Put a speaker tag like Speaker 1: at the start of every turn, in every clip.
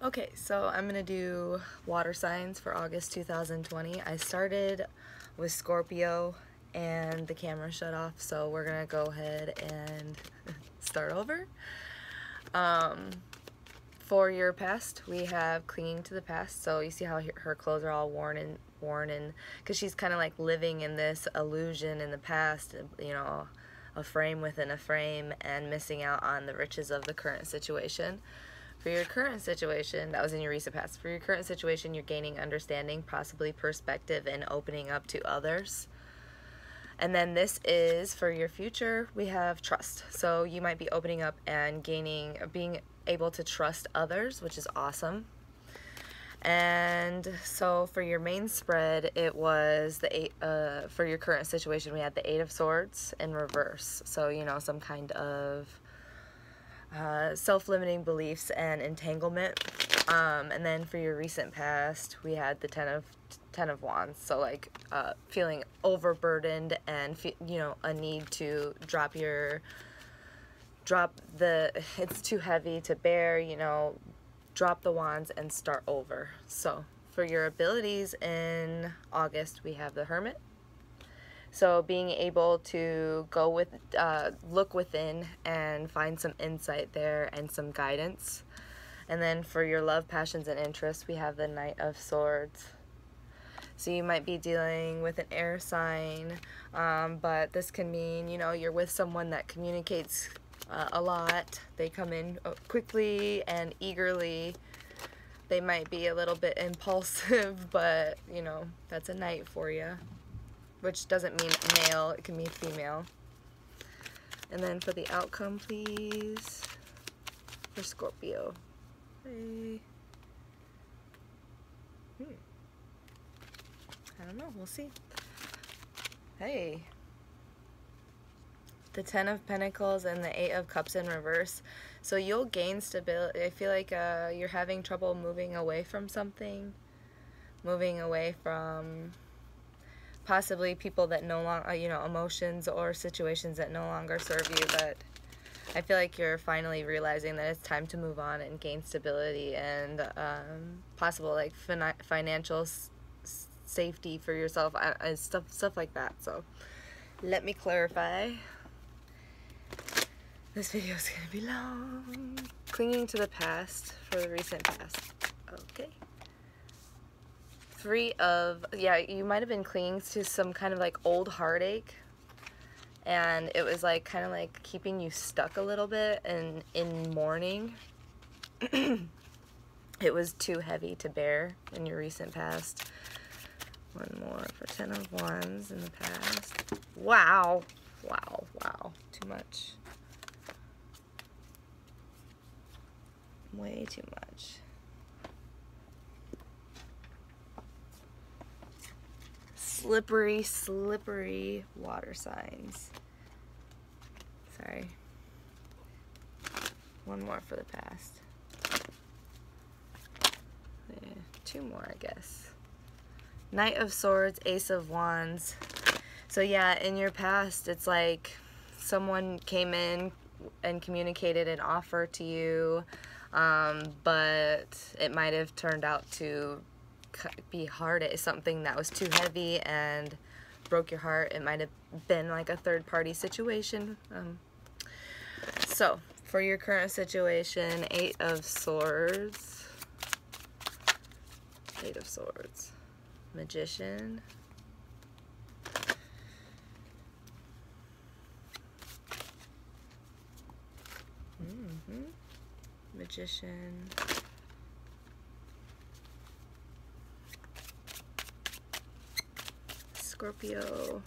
Speaker 1: Okay, so I'm gonna do water signs for August 2020. I started with Scorpio and the camera shut off, so we're gonna go ahead and start over. For your past, we have clinging to the past. So you see how her clothes are all worn and because she's kind of like living in this illusion in the past, you know, a frame within a frame, and missing out on the riches of the current situation. For your current situation, that was in your recent past. For your current situation, you're gaining understanding, possibly perspective, and opening up to others. And then this is for your future, we have trust. So you might be opening up and being able to trust others, which is awesome. And so for your main spread, it was the for your current situation, we had the Eight of Swords in reverse. So, you know, some kind of self-limiting beliefs and entanglement. And then for your recent past, we had the Ten of Wands. So like feeling overburdened and you know, a need to drop it's too heavy to bear, you know, drop the wands and start over. So for your abilities in August, we have the Hermit. So being able to go with, look within and find some insight there and some guidance. And then for your love, passions, and interests, we have the Knight of Swords. So you might be dealing with an air sign, but this can mean, you know, you're with someone that communicates a lot. They come in quickly and eagerly. They might be a little bit impulsive, but, you know, that's a knight for you. Which doesn't mean male, it can mean female. And then for the outcome, please, for Scorpio. Hey. I don't know, we'll see. Hey. The Ten of Pentacles and the Eight of Cups in reverse. So you'll gain stability. I feel like you're having trouble moving away from something. Moving away from possibly people that no longer, you know, emotions or situations that no longer serve you, but I feel like you're finally realizing that it's time to move on and gain stability and possible like financial safety for yourself, stuff like that. So let me clarify. This video is gonna be long. Clinging to the past for the recent past. Okay. Yeah, you might have been clinging to some kind of like old heartache, and it was like kind of like keeping you stuck a little bit and in mourning. It was too heavy to bear in your recent past. One more for Ten of Wands in the past. Wow. Wow, wow. Too much. Way too much. Slippery, slippery water signs. Sorry. One more for the past. Yeah, two more, I guess. Knight of Swords, Ace of Wands. So yeah, in your past, it's like someone came in and communicated an offer to you, but it might have turned out to be hard. It's something that was too heavy and broke your heart. It might have been like a third-party situation. So for your current situation, Eight of Swords, Eight of Swords, Magician, Magician, Scorpio,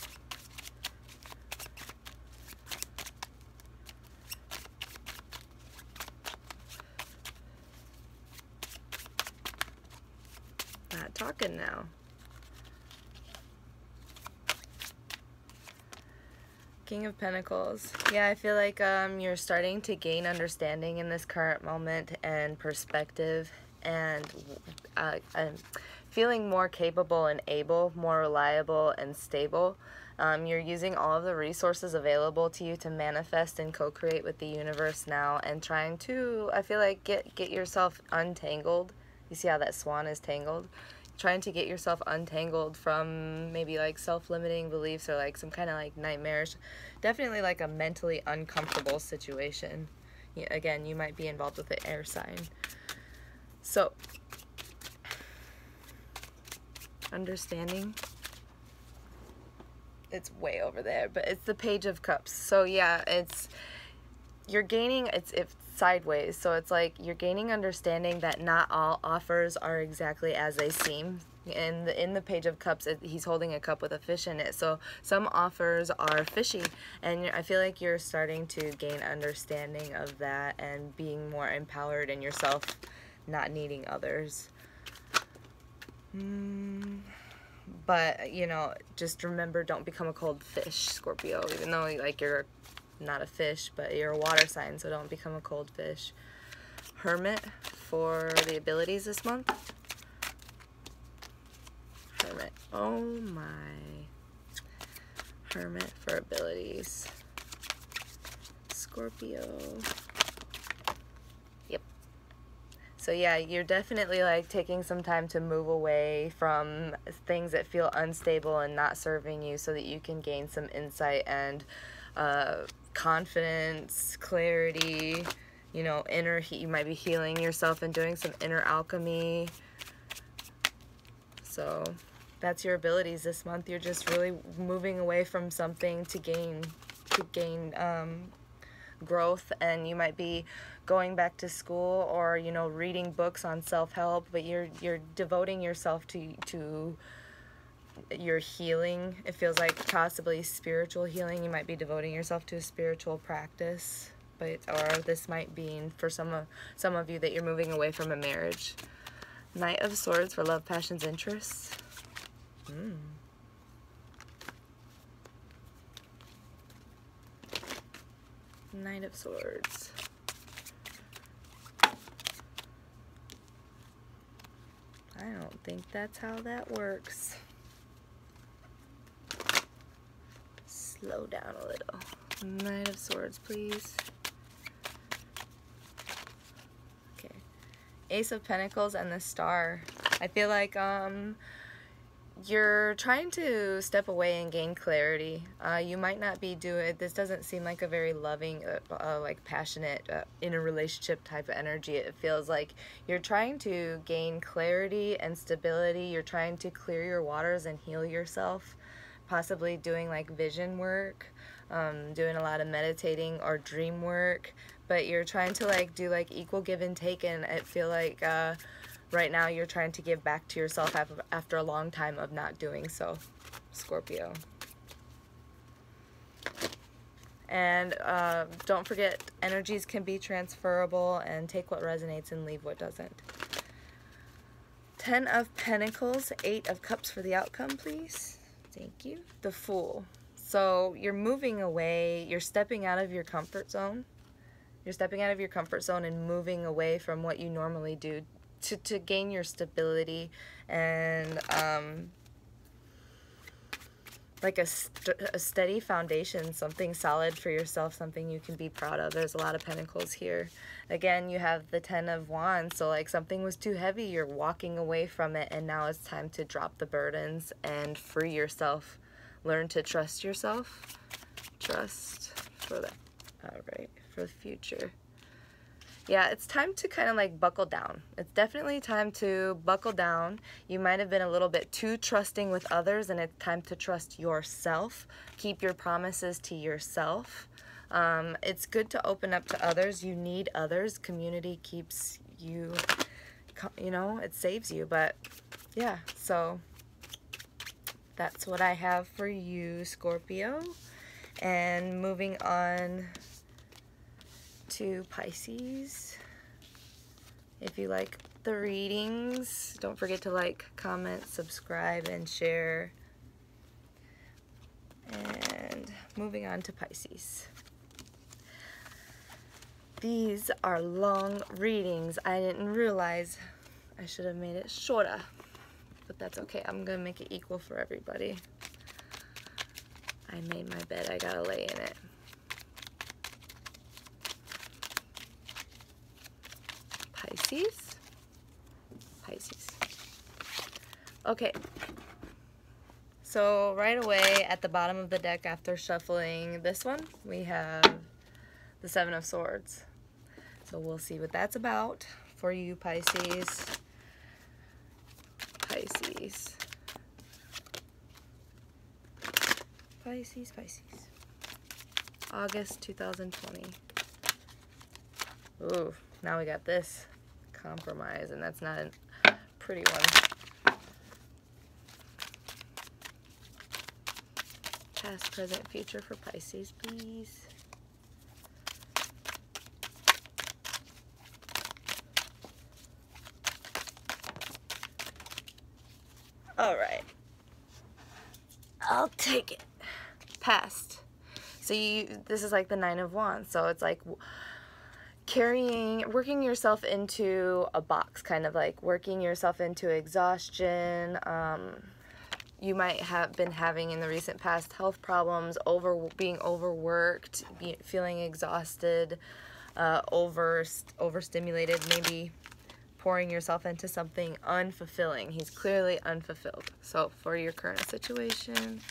Speaker 1: not talking now. King of Pentacles. Yeah, I feel like you're starting to gain understanding in this current moment and perspective, and I'm feeling more capable and able, more reliable and stable. You're using all of the resources available to you to manifest and co-create with the universe now, and trying to, I feel like, get yourself untangled. You see how that swan is tangled? Trying to get yourself untangled from maybe like self-limiting beliefs or like some kind of like nightmarish, definitely like a mentally uncomfortable situation. Again, you might be involved with the air sign. So, understanding. It's way over there, but it's the Page of Cups. So yeah, you're gaining, it's sideways. So it's like you're gaining understanding that not all offers are exactly as they seem. And in the Page of Cups, he's holding a cup with a fish in it. So some offers are fishy, and I feel like you're starting to gain understanding of that and being more empowered in yourself, not needing others. But, you know, just remember, don't become a cold fish, Scorpio, even though, like, you're not a fish, but you're a water sign, so don't become a cold fish. Hermit for the abilities this month. Hermit. Oh, my. Hermit for abilities. Scorpio. So yeah, you're definitely like taking some time to move away from things that feel unstable and not serving you, so that you can gain some insight and confidence, clarity, you know, you might be healing yourself and doing some inner alchemy. So that's your abilities this month. You're just really moving away from something to gain growth, and you might be going back to school or, you know, reading books on self-help, but you're devoting yourself to your healing. It feels like possibly spiritual healing. You might be devoting yourself to a spiritual practice, or this might be for some of you that you're moving away from a marriage. Knight of Swords for love, passions, interests. Knight of Swords. I don't think that's how that works. Slow down a little. Knight of Swords, please. Okay. Ace of Pentacles and the Star. I feel like you're trying to step away and gain clarity. You might not be doing, this doesn't seem like a very loving, like passionate, in a relationship type of energy. It feels like you're trying to gain clarity and stability. You're trying to clear your waters and heal yourself. Possibly doing like vision work, doing a lot of meditating or dream work. But you're trying to like do like equal give and take, and I feel like right now you're trying to give back to yourself after a long time of not doing so, Scorpio. And don't forget, energies can be transferable, and take what resonates and leave what doesn't. 10 of Pentacles, 8 of Cups for the outcome, please. Thank you. The Fool. So you're moving away, you're stepping out of your comfort zone. You're stepping out of your comfort zone and moving away from what you normally do to gain your stability and like a steady foundation, something solid for yourself, something you can be proud of. There's a lot of pentacles here. Again, you have the 10 of Wands, so like something was too heavy, you're walking away from it, and now it's time to drop the burdens and free yourself. Learn to trust yourself. Trust for that. All right, for the future. Yeah, it's time to kind of like buckle down. It's definitely time to buckle down. You might have been a little bit too trusting with others, and it's time to trust yourself. Keep your promises to yourself. It's good to open up to others. You need others. Community keeps you, you know, it saves you. But yeah, so that's what I have for you, Scorpio. And moving on to Pisces. If you like the readings, don't forget to like, comment, subscribe, and share. And moving on to Pisces. These are long readings. I didn't realize I should have made it shorter, but that's okay. I'm gonna make it equal for everybody. I made my bed, I gotta lay in it. Pisces. Pisces. Okay. So right away at the bottom of the deck after shuffling this one, we have the Seven of Swords. So we'll see what that's about for you, Pisces. Pisces. Pisces, Pisces. August 2020. Ooh, now we got this. Compromise, and that's not a pretty one. Past, present, future for Pisces, please. All right. I'll take it. Past. So this is like the Nine of Wands. So it's like working yourself into a box, kind of like working yourself into exhaustion. You might have been having in the recent past health problems, being overworked, feeling exhausted, overstimulated, maybe pouring yourself into something unfulfilling. He's clearly unfulfilled. So for your current situation,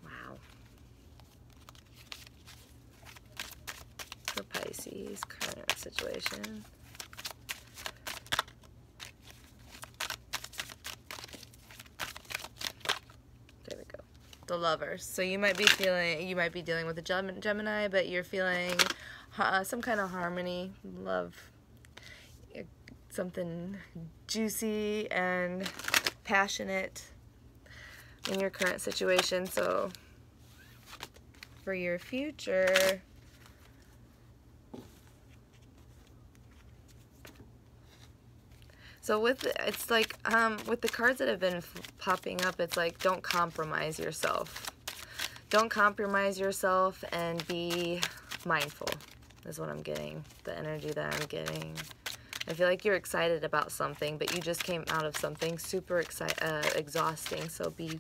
Speaker 1: wow. For Pisces, current situation. There we go. The Lovers. So you might be dealing with a Gemini, but you're feeling some kind of harmony, love, something juicy and passionate in your current situation. So for your future, so with the cards that have been popping up, it's like, don't compromise yourself. Don't compromise yourself and be mindful is what I'm getting, the energy that I'm getting. I feel like you're excited about something, but you just came out of something super exhausting, so be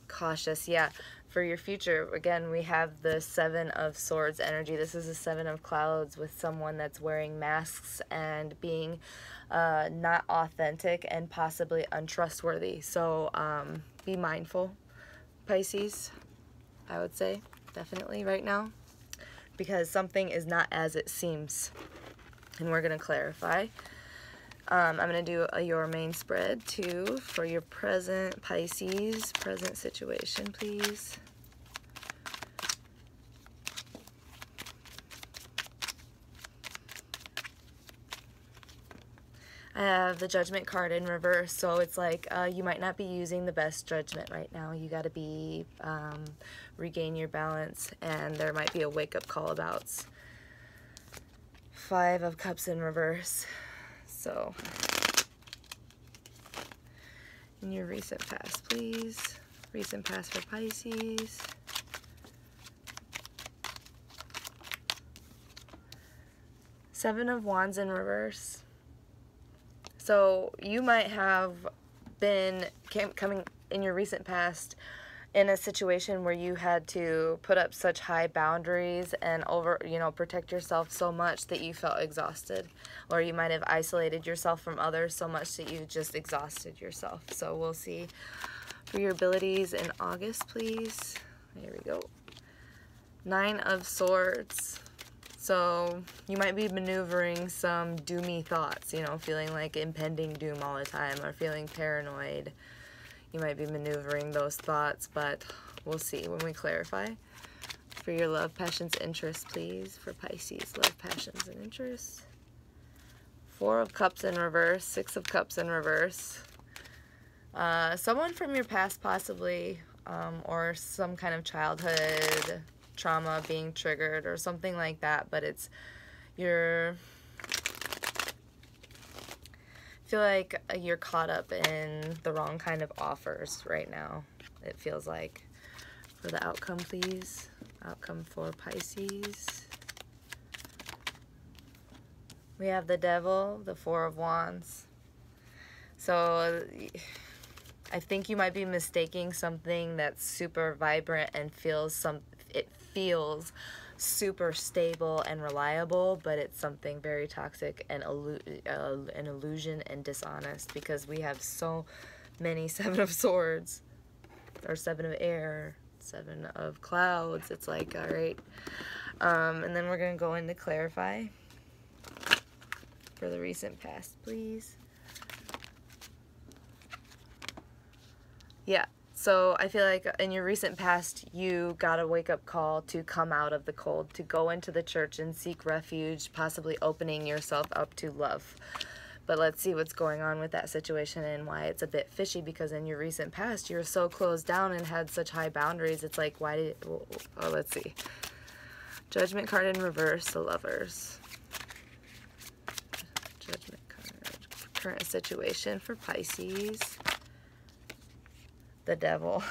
Speaker 1: cautious. Yeah, for your future, again, we have the Seven of Swords energy. This is a Seven of Clouds with someone that's wearing masks and being not authentic and possibly untrustworthy. So be mindful, Pisces, I would say, definitely right now, because something is not as it seems, and we're going to clarify. I'm going to do your main spread too for your present Pisces, present situation, please. I have the Judgment card in reverse, so it's like you might not be using the best judgment right now. You got to be regain your balance, and there might be a wake-up call about Five of Cups in reverse. So in your recent past, please. Recent past for Pisces. Seven of Wands in reverse. So you might have been coming in your recent past in a situation where you had to put up such high boundaries and protect yourself so much that you felt exhausted, or you might have isolated yourself from others so much that you just exhausted yourself. So we'll see for your abilities in August, please. There we go. Nine of Swords. So you might be maneuvering some doomy thoughts, feeling like impending doom all the time, or feeling paranoid. You might be maneuvering those thoughts, but we'll see when we clarify. For your love, passions, interests, please, for Pisces. Love, passions, and interests. Four of Cups in reverse, Six of Cups in reverse. Someone from your past possibly, or some kind of childhood trauma being triggered or something like that, but feel like you're caught up in the wrong kind of offers right now, it feels like. For the outcome, please. Outcome for Pisces. We have the Devil, the Four of Wands. So I think you might be mistaking something that's super vibrant and it feels super stable and reliable, but it's something very toxic and an illusion and dishonest, because we have so many Seven of Swords, or Seven of Air, Seven of Clouds. It's like, all right. And then we're going to go in to clarify for the recent past, please. Yeah, so I feel like in your recent past, you got a wake-up call to come out of the cold, to go into the church and seek refuge, possibly opening yourself up to love. But let's see what's going on with that situation and why it's a bit fishy, because in your recent past, you were so closed down and had such high boundaries. It's like, why did... Oh, let's see. Judgment card in reverse, the Lovers. Judgment card. Current situation for Pisces. The Devil.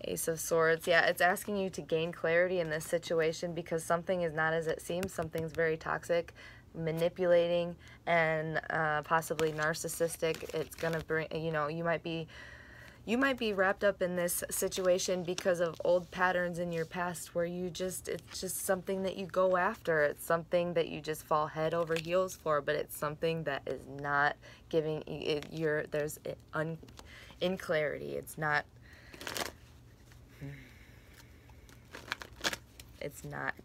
Speaker 1: Ace of Swords. Yeah, it's asking you to gain clarity in this situation, because something is not as it seems. Something's very toxic, manipulating, and possibly narcissistic. It's gonna bring, you know, you might be wrapped up in this situation because of old patterns in your past where it's just something that you go after. It's something that you just fall head over heels for, but it's something that is not giving there's in clarity. It's not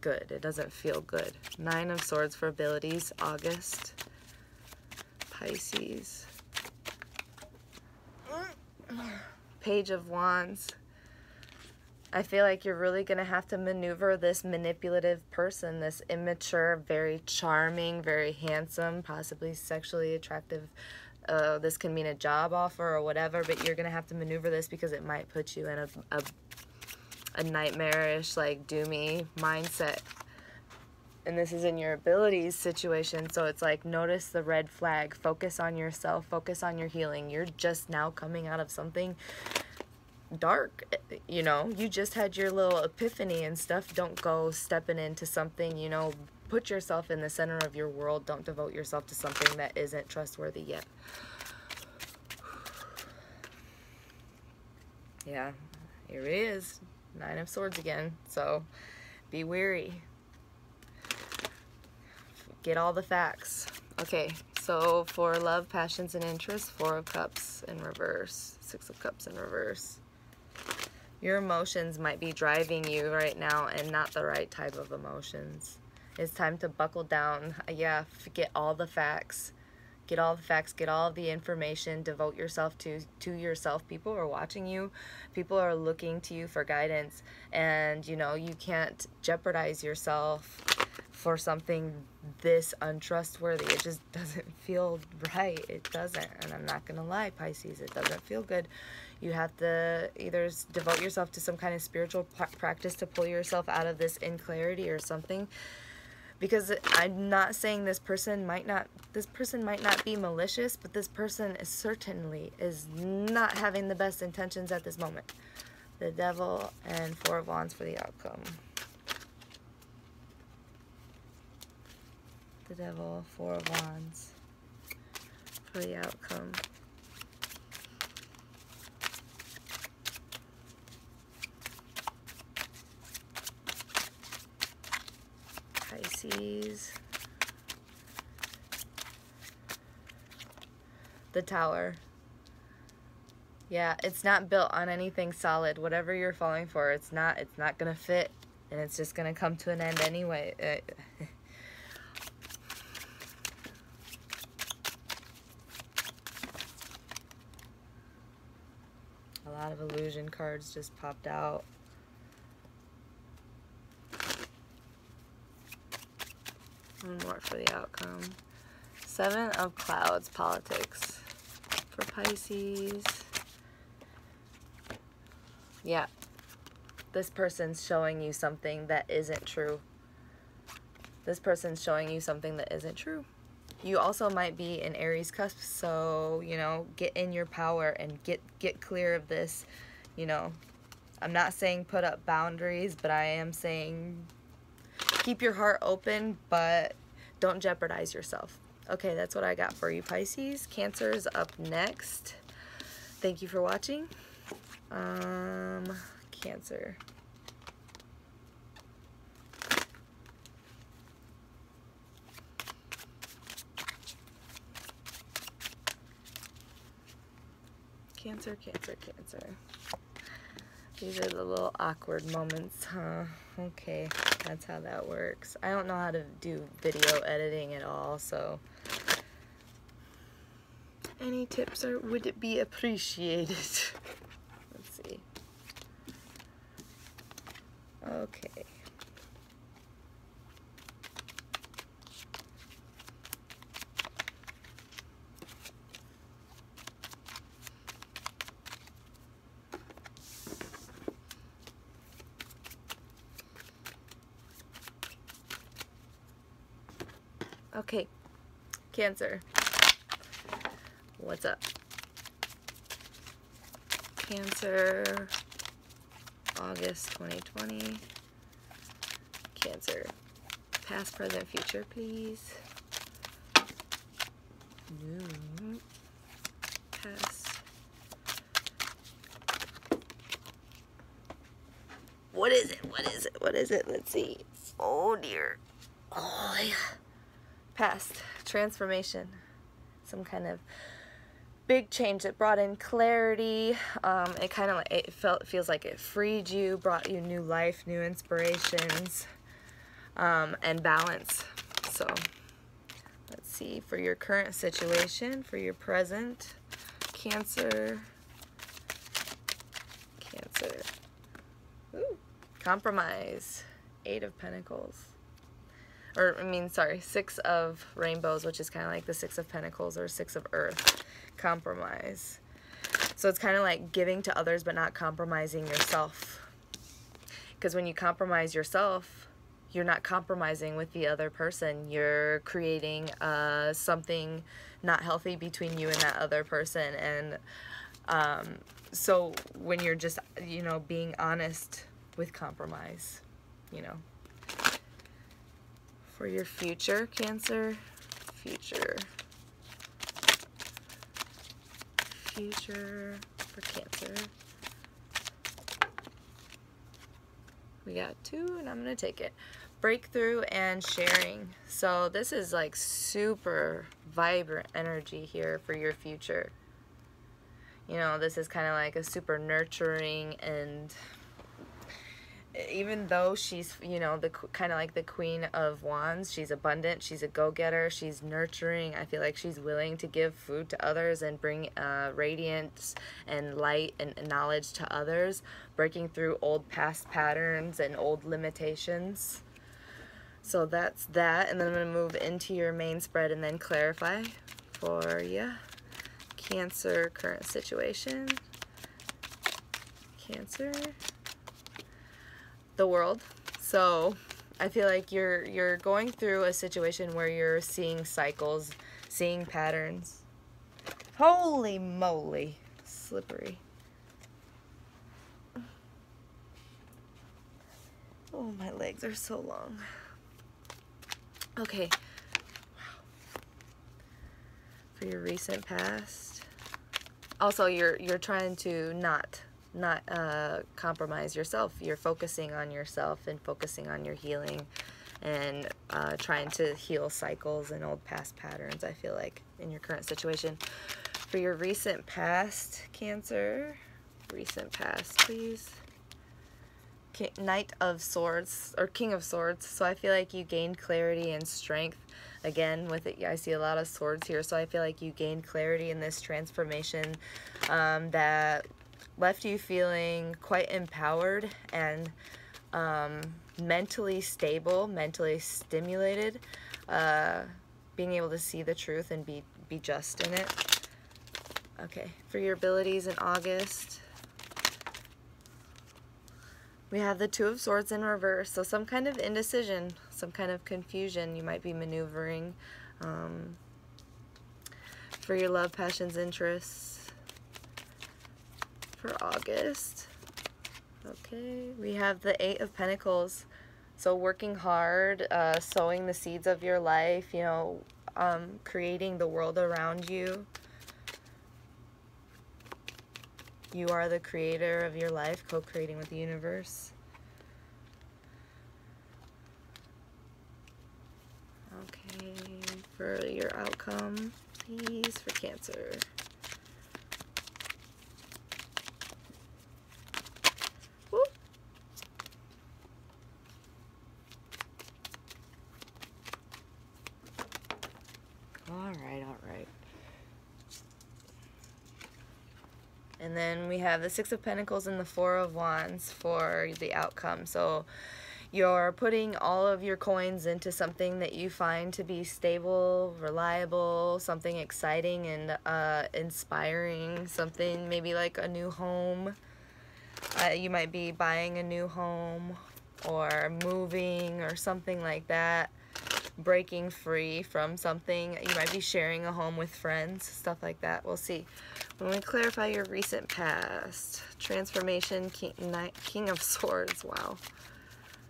Speaker 1: good. It doesn't feel good. Nine of Swords for abilities, August. Pisces. Page of Wands. I feel like you're really going to have to maneuver this manipulative person, this immature, very charming, very handsome, possibly sexually attractive. This can mean a job offer or whatever, but you're going to have to maneuver this because it might put you in a nightmarish, like, doomy mindset. And this is in your abilities situation, so it's like, notice the red flag, focus on yourself, focus on your healing. You're just now coming out of something dark, you know, you just had your little epiphany and stuff. Don't go stepping into something, you know, put yourself in the center of your world. Don't devote yourself to something that isn't trustworthy yet. Yeah, here it is, Nine of Swords again, so be wary. Get all the facts. Okay, so for love, passions, and interests, Four of Cups in reverse, Six of Cups in reverse. Your emotions might be driving you right now, and not the right type of emotions. It's time to buckle down. Yeah, get all the facts. Get all the facts, get all the information, devote yourself to yourself. People are watching you. People are looking to you for guidance, and you know, you can't jeopardize yourself for something this untrustworthy. It just doesn't feel right. It doesn't. And I'm not gonna lie, Pisces, it doesn't feel good. You have to either devote yourself to some kind of spiritual practice to pull yourself out of this inclarity or something. Because I'm not saying this person might not be malicious, but this person certainly is not having the best intentions at this moment. The Devil and Four of Wands for the outcome. The Devil, Four of Wands for the outcome. Pisces. The Tower. Yeah, it's not built on anything solid. Whatever you're falling for, it's not gonna fit, and it's just gonna come to an end anyway. A lot of illusion cards just popped out. One more for the outcome. Seven of Clouds, politics for Pisces. Yeah, this person's showing you something that isn't true. This person's showing you something that isn't true. You also might be an Aries cusp, so, you know, get in your power and get clear of this, you know. I'm not saying put up boundaries, but I am saying keep your heart open, but don't jeopardize yourself. Okay, that's what I got for you, Pisces. Cancer is up next. Thank you for watching. Cancer. Cancer, Cancer, Cancer. These are the little awkward moments, huh? Okay, that's how that works. I don't know how to do video editing at all, so any tips would it be appreciated? Let's see. Okay. Okay, Cancer, what's up? Cancer, August 2020. Cancer, past, present, future, please. Past. What is it? What is it? What is it? Let's see. Oh dear. Oh yeah. Past, transformation, some kind of big change that brought in clarity. It kind of like feels like it freed you, brought you new life, new inspirations, and balance. So let's see, for your current situation, for your present, Cancer, Cancer. Ooh, compromise, 8 of Pentacles. Or, I mean, sorry, 6 of Rainbows, which is kind of like the 6 of Pentacles or 6 of Earth. Compromise. So it's kind of like giving to others but not compromising yourself. Because when you compromise yourself, you're not compromising with the other person. You're creating something not healthy between you and that other person. And so when you're just, you know, being honest with compromise, you know. For your future, Cancer, future for Cancer. We got 2 and I'm going to take it. Breakthrough and sharing. So this is like super vibrant energy here for your future. You know, this is kind of like a super nurturing, and even though she's, you know, the kind of like the Queen of Wands, she's abundant, she's a go-getter, she's nurturing. I feel like she's willing to give food to others and bring radiance and light and knowledge to others, breaking through old past patterns and old limitations. So that's that, and then I'm going to move into your main spread and then clarify for you. Cancer, current situation. Cancer. The World. So I feel like you're going through a situation where you're seeing cycles, seeing patterns. Holy moly, slippery. Oh, my legs are so long. Okay. Wow. For your recent past. Also, you're trying to not compromise yourself. You're focusing on yourself and focusing on your healing and trying to heal cycles and old past patterns, I feel like, in your current situation. For your recent past, Cancer, recent past, please. Knight of Swords, or King of Swords. So I feel like you gained clarity and strength. Again, with it, I see a lot of swords here, so I feel like you gained clarity in this transformation that left you feeling quite empowered and mentally stable, mentally stimulated, being able to see the truth and be just in it. Okay, for your abilities in August, we have the 2 of Swords in reverse, so some kind of indecision, some kind of confusion you might be maneuvering. For your love, passions, interests, for August, okay, we have the 8 of Pentacles, so working hard, sowing the seeds of your life, you know, creating the world around you. You are the creator of your life, co-creating with the universe. Okay, for your outcome, please, for Cancer. Woo. All right, all right. And then we have the Six of Pentacles and the Four of Wands for the outcome. So you're putting all of your coins into something that you find to be stable, reliable, something exciting and inspiring, something maybe like a new home. You might be buying a new home or moving or something like that, breaking free from something. You might be sharing a home with friends, stuff like that. We'll see. When we clarify your recent past, transformation, King of Swords, wow.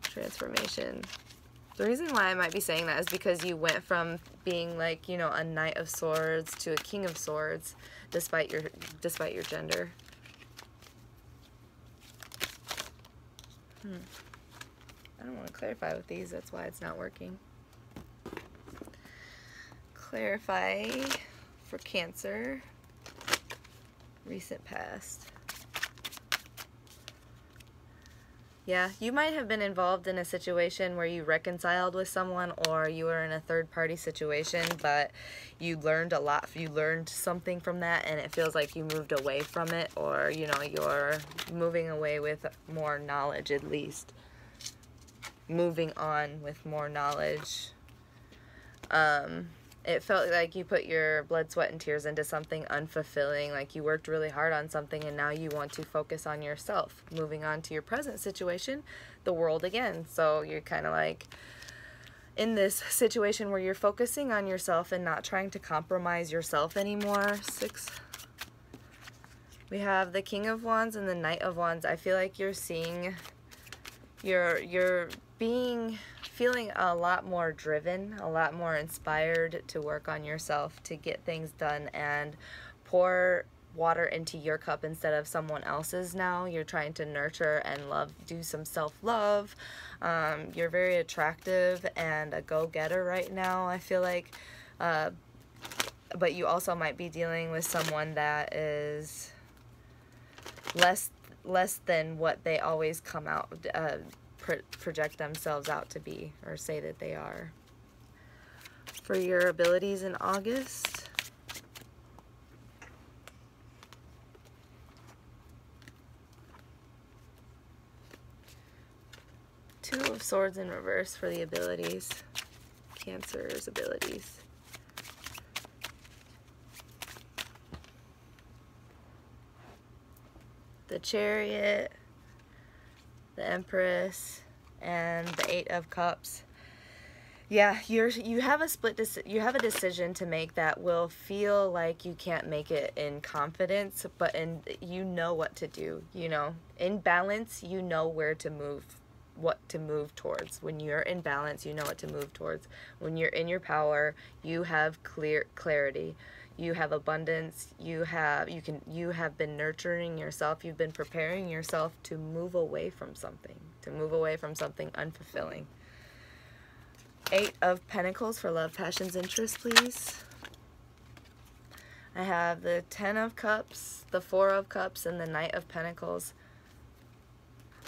Speaker 1: Transformation. The reason why I might be saying that is because you went from being like, you know, a Knight of Swords to a King of Swords, despite your gender. I don't want to clarify with these, that's why it's not working. Clarify for Cancer, recent past. Yeah, you might have been involved in a situation where you reconciled with someone, or you were in a third-party situation, but you learned a lot. You learned something from that, and it feels like you moved away from it, or, you know, you're moving away with more knowledge, at least. Moving on with more knowledge. It felt like you put your blood, sweat, and tears into something unfulfilling, like you worked really hard on something and now you want to focus on yourself. Moving on to your present situation, the world again. So you're kind of like in this situation where you're focusing on yourself and not trying to compromise yourself anymore. 6. We have the King of Wands and the Knight of Wands. I feel like you're seeing, you're feeling a lot more driven, a lot more inspired to work on yourself, to get things done and pour water into your cup instead of someone else's now. You're trying to nurture and love, do some self-love. You're very attractive and a go-getter right now, I feel like. But you also might be dealing with someone that is less than what they always come out project themselves out to be, or say that they are. For your abilities in August, Two of Swords in reverse for the abilities, Cancer's abilities. The Chariot, the Empress, and the Eight of Cups. Yeah, you have a decision to make that will feel like you can't make it in confidence, but you know what to do. You know, in balance, you know where to move, what to move towards. When you're in balance, you know what to move towards. When you're in your power, you have clarity. You have abundance. You have been nurturing yourself. You've been preparing yourself to move away from something, unfulfilling. 8 of Pentacles for love, passions, interest, please. I have the 10 of Cups, the 4 of Cups, and the Knight of Pentacles.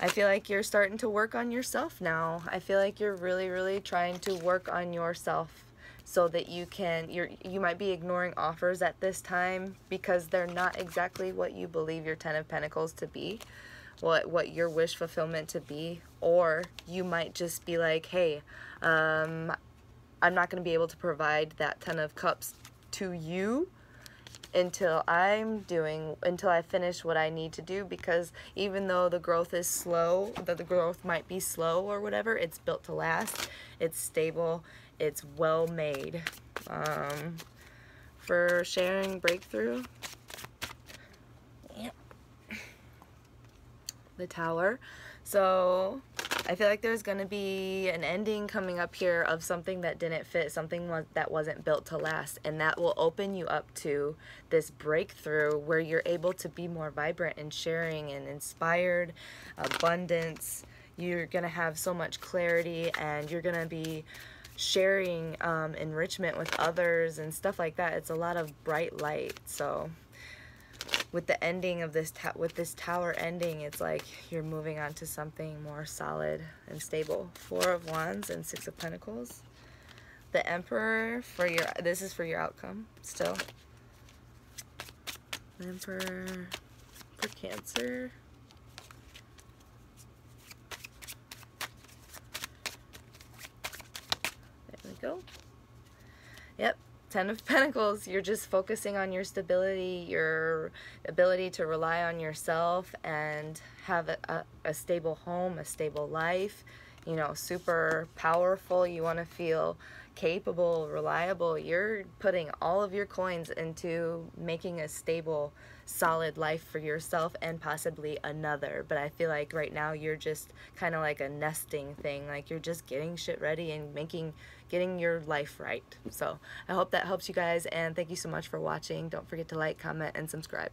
Speaker 1: I feel like you're starting to work on yourself now. I feel like you're really, really trying to work on yourself so that you might be ignoring offers at this time because they're not exactly what you believe your 10 of Pentacles to be, what your wish fulfillment to be. Or you might just be like, hey, I'm not going to be able to provide that 10 of Cups to you until I finish what I need to do, because even though the growth is slow, that the growth might be slow or whatever, it's built to last, it's stable, it's well made. For sharing breakthrough, yep. The Tower. So I feel like there's going to be an ending coming up here of something that didn't fit, something that wasn't built to last, and that will open you up to this breakthrough where you're able to be more vibrant and sharing and inspired, abundance. You're going to have so much clarity, and you're going to be sharing enrichment with others and stuff like that. It's a lot of bright light. So with the ending of this, with this tower ending, it's like you're moving on to something more solid and stable. Four of Wands and Six of Pentacles. The Emperor for your, this is for your outcome still. The Emperor for Cancer. There we go. Yep. 10 of Pentacles, you're just focusing on your stability, your ability to rely on yourself and have a stable home, a stable life, you know, super powerful. You want to feel capable, reliable. You're putting all of your coins into making a stable, solid life for yourself and possibly another. But I feel like right now you're just kind of like a nesting thing, like you're just getting shit ready and getting your life right. So I hope that helps you guys, and thank you so much for watching. Don't forget to like, comment, and subscribe.